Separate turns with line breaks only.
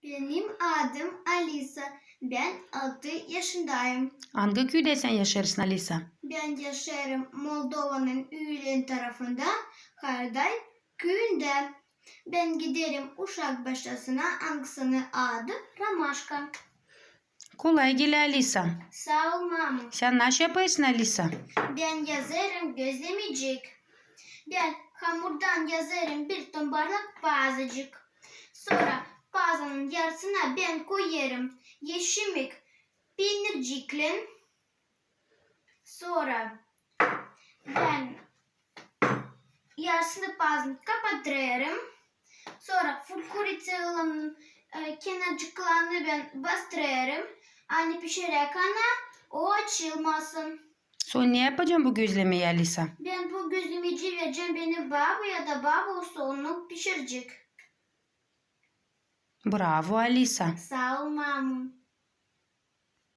Benim adım Alisa. Ben 6 yaşındayım.
Hangi köyde sen yaşarsın Alisa?
Ben yaşarım Moldova'nın Ülen tarafında, Karday köyünde. Ben giderim Uşak Başlası'na, hangisinin adı Ramaşka.
Kolay gel Alisa.
Sağ ol mama.
Sen nasıl yapıyorsun Alisa?
Ben yazarım gözlemecik. Ben hamurdan yazarım bir ton bardak pazıcık. Sonra pazanın yarısına ben koyarım yeşillik peynircikle. Sonra ben yarısını pazını kapatırım. Sonra fırkuriçenin kenarcıklarını ben bastırırım. Aynı pişerek o açılmasın.
Sonra ne yapacağım bu gözlemeyi Alisa?
Ben bu gözlemeci vereceğim, benim baba ya da baba olsa onu pişirecek.
Bravo Alisa.
Sağ ol mamam.